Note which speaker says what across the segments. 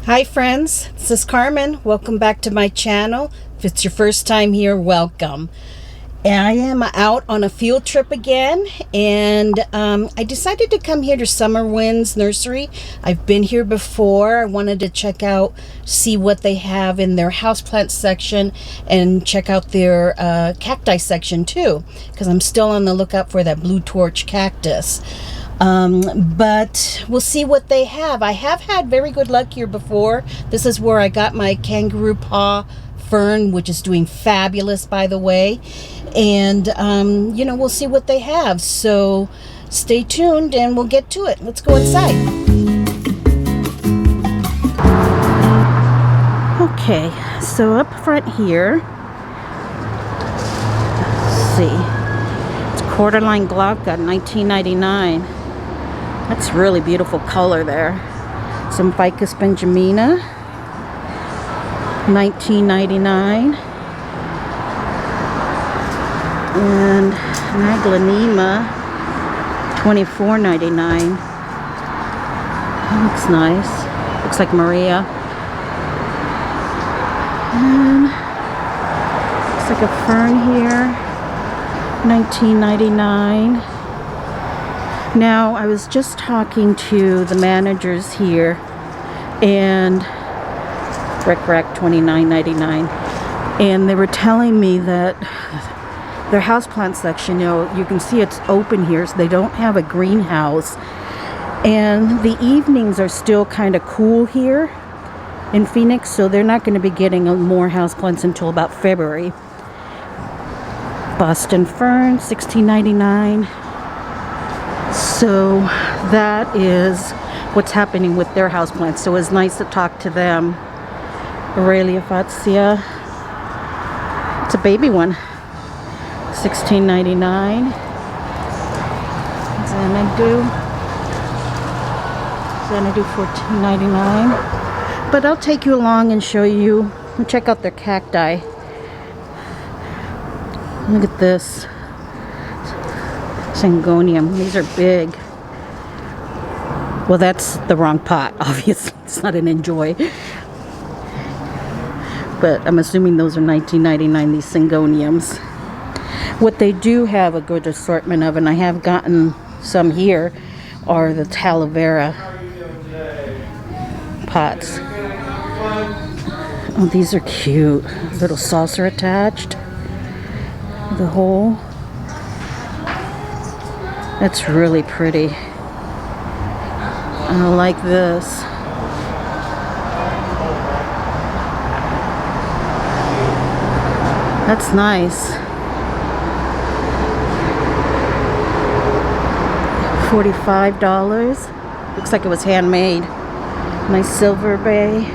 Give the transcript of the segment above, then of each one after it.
Speaker 1: Hi friends, this is Carmen. Welcome back to my channel. If it's your first time here, welcome. I am out on a field trip again, and I decided to come here to SummerWinds Nursery. I've been here before. I wanted to check out, see what they have in their houseplant section, and check out their cacti section too, because I'm still on the lookout for that blue torch cactus. But we'll see what they have. I have had very good luck here before. This is where I got my kangaroo paw fern, which is doing fabulous, by the way. And you know, we'll see what they have, so stay tuned and we'll get to it. Let's go inside. Okay, so up front here, let's see, it's quarter-line glauca, $19.99. That's really beautiful color there. Some Ficus benjamina, $19.99. And Maglanema, $24.99. That looks nice. Looks like Maria. And looks like a fern here, $19.99. Now, I was just talking to the managers here, and Rec $29.99, and they were telling me that their houseplant section, you know, you can see it's open here, so they don't have a greenhouse, and the evenings are still kind of cool here in Phoenix, so they're not going to be getting more houseplants until about February. Boston fern, $16.99. So that is what's happening with their houseplants. So it was nice to talk to them. Aurelia Fatsia. It's a baby one. $16.99. Xanadu $14.99. But I'll take you along and show you and check out their cacti. Look at this. Syngonium. These are big. Well, that's the wrong pot, obviously. It's not an enjoy. But I'm assuming those are $19.99, these Syngoniums. What they do have a good assortment of, and I have gotten some here, are the Talavera pots. Oh, these are cute. Little saucer attached. The hole. That's really pretty. I like this. That's nice. $45. Looks like it was handmade. Nice silver bay.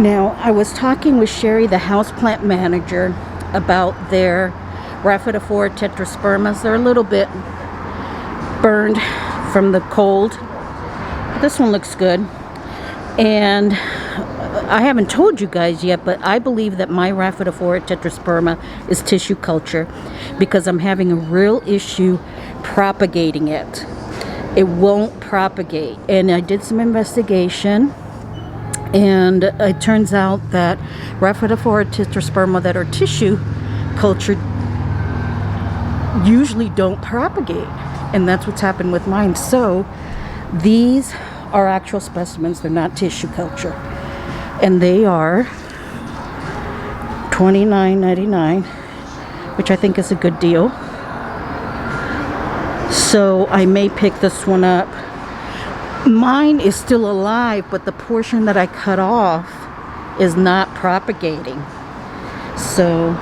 Speaker 1: Now, I was talking with Sherry, the houseplant manager, about their Rhaphidophora tetraspermas. They're a little bit burned from the cold. This one looks good. And I haven't told you guys yet, but I believe that my Rhaphidophora tetrasperma is tissue culture, because I'm having a real issue propagating it. It won't propagate. And I did some investigation, and it turns out that Rhaphidophora tetrasperma that are tissue cultured usually don't propagate, and that's what's happened with mine. So these are actual specimens, they're not tissue culture, and they are $29.99, which I think is a good deal. So I may pick this one up. Mine is still alive, but the portion that I cut off is not propagating. So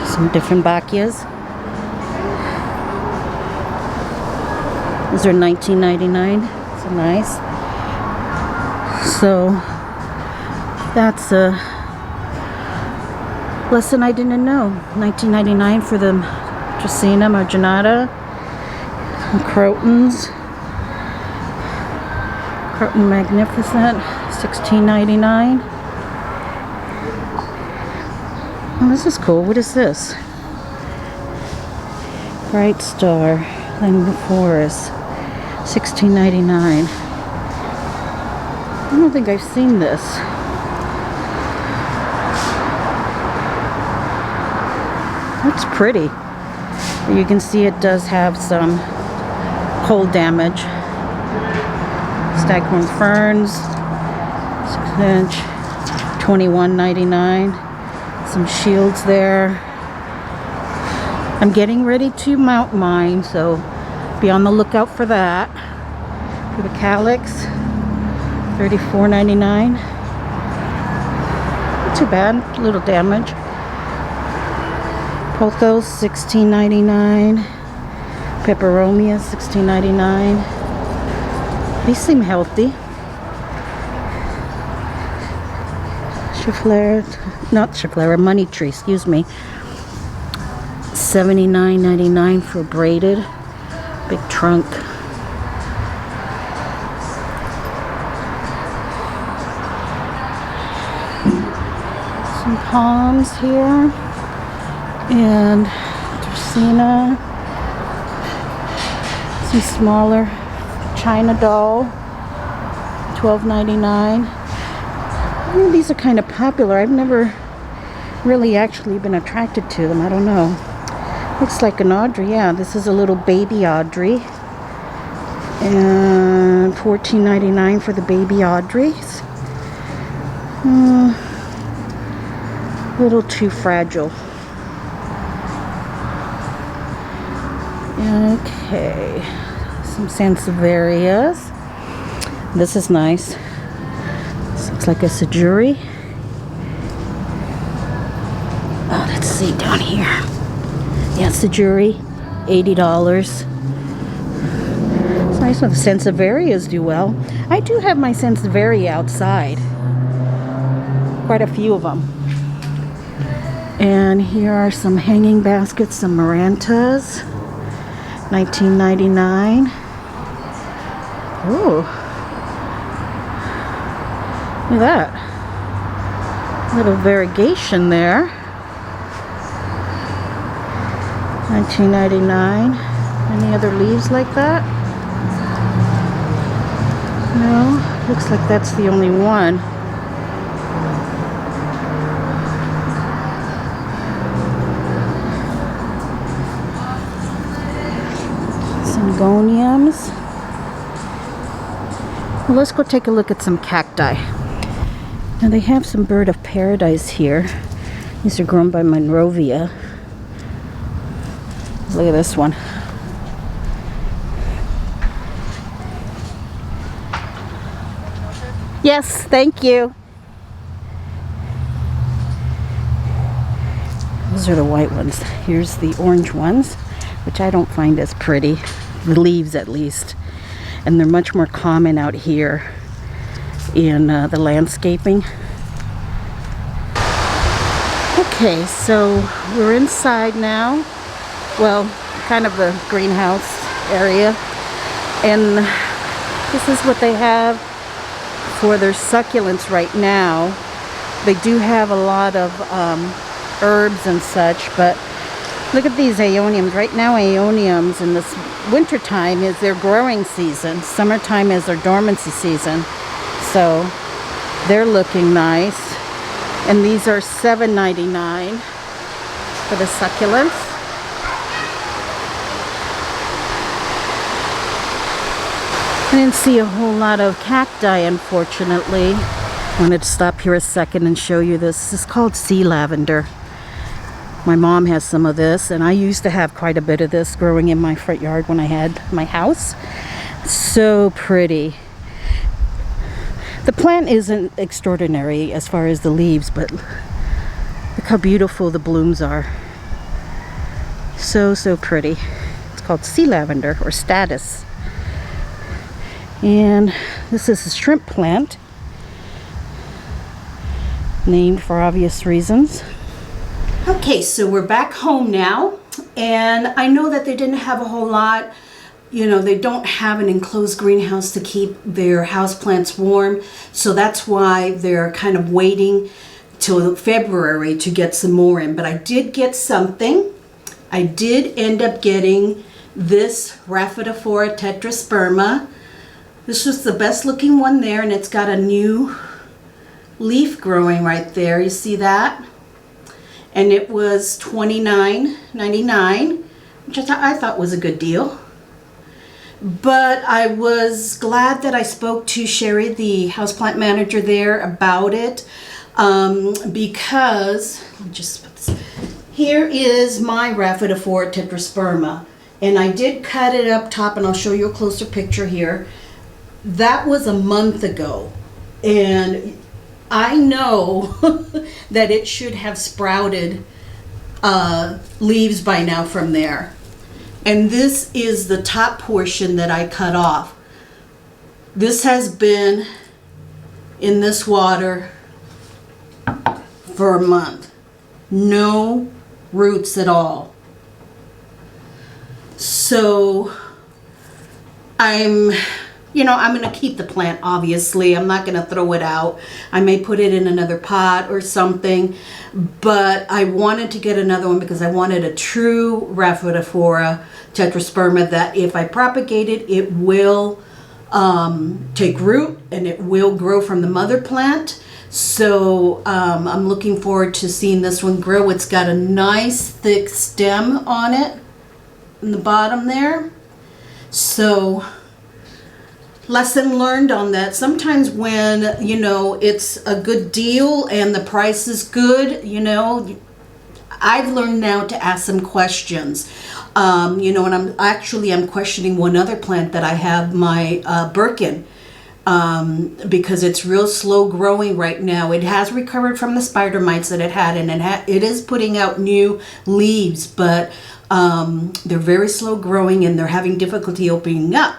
Speaker 1: some different Bacchias. These are $19.99. So nice. So that's a lesson I didn't know. $19.99 for the Dracaena marginata and Crotons. Croton Magnificent, $16.99. Oh, this is cool. What is this? Bright Star, Langdon Forest, $16.99. I don't think I've seen this. That's pretty. You can see it does have some cold damage. Staghorn ferns, 6-inch, $21.99. Some shields there. I'm getting ready to mount mine, so be on the lookout for that. For the calyx, $34.99. Not too bad, a little damage. Pothos, $16.99. Peperomia, $16.99. These seem healthy. Money tree, excuse me. $79.99 for braided. Big trunk. Some palms here. And Dracaena. Some smaller China doll. $12.99. These are kind of popular. I've never really actually been attracted to them. I don't know. Looks like an Audrey. Yeah, this is a little baby Audrey. And $14.99 for the baby Audreys. A little too fragile. Okay. Some Sansevierias. This is nice. This looks like a Sajuri. Oh, let's see down here. Yeah, Sajuri, $80. It's nice when the Sansevierias do well. I do have my Sansevieria outside. Quite a few of them. And here are some hanging baskets, some Marantas. $19.99. Ooh. Look at that. Little variegation there. $19.99. Any other leaves like that? No. Looks like that's the only one. Syngoniums. Well, let's go take a look at some cacti. Now they have some bird of paradise here. These are grown by Monrovia. Look at this one. Yes, thank you. Those are the white ones. Here's the orange ones, which I don't find as pretty. The leaves, at least. And they're much more common out here in the landscaping. Okay, so we're inside now. Well, kind of the greenhouse area. And this is what they have for their succulents right now. They do have a lot of herbs and such, but look at these aeoniums. Right now, aeoniums in this winter time is their growing season. Summertime is their dormancy season. So they're looking nice. And these are $7.99 for the succulents. I didn't see a whole lot of cacti, unfortunately. I wanted to stop here a second and show you this. This is called sea lavender. My mom has some of this, and I used to have quite a bit of this growing in my front yard when I had my house. So pretty. The plant isn't extraordinary as far as the leaves, but look how beautiful the blooms are. So pretty. It's called sea lavender or status. And this is a shrimp plant, named for obvious reasons. Okay, so we're back home now, and I know that they didn't have a whole lot. You know, they don't have an enclosed greenhouse to keep their houseplants warm, so that's why they're kind of waiting till February to get some more in. But I did get something. I did end up getting this Rhaphidophora tetrasperma This was the best looking one there, and it's got a new leaf growing right there. You see that? And it was $29.99, which I thought was a good deal. But I was glad that I spoke to Sherry, the houseplant manager there, about it, because, let me just put this, here is my Rhaphidophora tetrasperma, and I did cut it up top, and I'll show you a closer picture here. That was a month ago, and I know that it should have sprouted leaves by now from there. And this is the top portion that I cut off. This has been in this water for a month. No roots at all. So I'm going to keep the plant, obviously. I'm not going to throw it out. I may put it in another pot or something, but I wanted to get another one because I wanted a true Rhaphidophora tetrasperma that if I propagate it, it will take root and it will grow from the mother plant. So I'm looking forward to seeing this one grow. It's got a nice thick stem on it in the bottom there. So lesson learned on that. Sometimes when, it's a good deal and the price is good, I've learned now to ask some questions. And I'm questioning one other plant that I have, my Birkin, because it's real slow growing right now. It has recovered from the spider mites that it had, and it is putting out new leaves, but they're very slow growing and they're having difficulty opening up.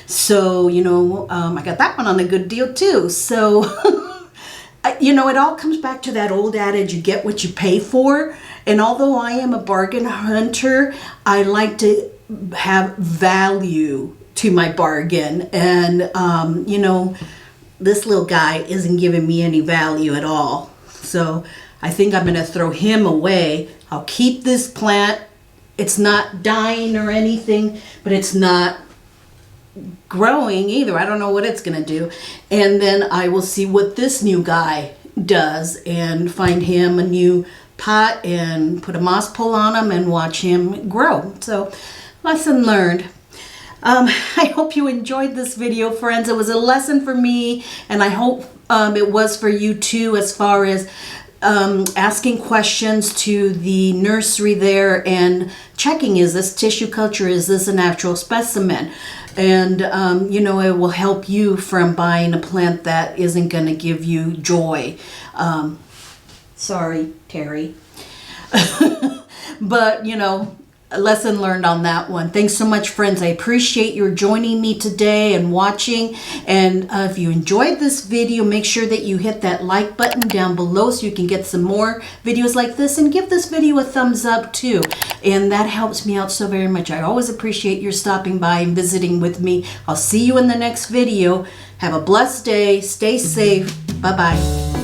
Speaker 1: So, I got that one on a good deal too. So, it all comes back to that old adage, you get what you pay for. And although I am a bargain hunter, I like to have value to my bargain. And, this little guy isn't giving me any value at all. So I think I'm going to throw him away. I'll keep this plant. It's not dying or anything, but it's not growing either. I don't know what it's going to do. And then I will see what this new guy does and find him a new pot and put a moss pole on him and watch him grow. So lesson learned. I hope you enjoyed this video, friends. It was a lesson for me, and I hope it was for you too, as far as asking questions to the nursery there and checking, is this tissue culture, is this a natural specimen? And it will help you from buying a plant that isn't going to give you joy. Sorry, Terry. But a lesson learned on that one. Thanks so much, friends. I appreciate your joining me today and watching. And if you enjoyed this video, make sure that you hit that like button down below so you can get some more videos like this, and give this video a thumbs up too. And that helps me out so very much. I always appreciate your stopping by and visiting with me. I'll see you in the next video. Have a blessed day. Stay safe. Bye-bye.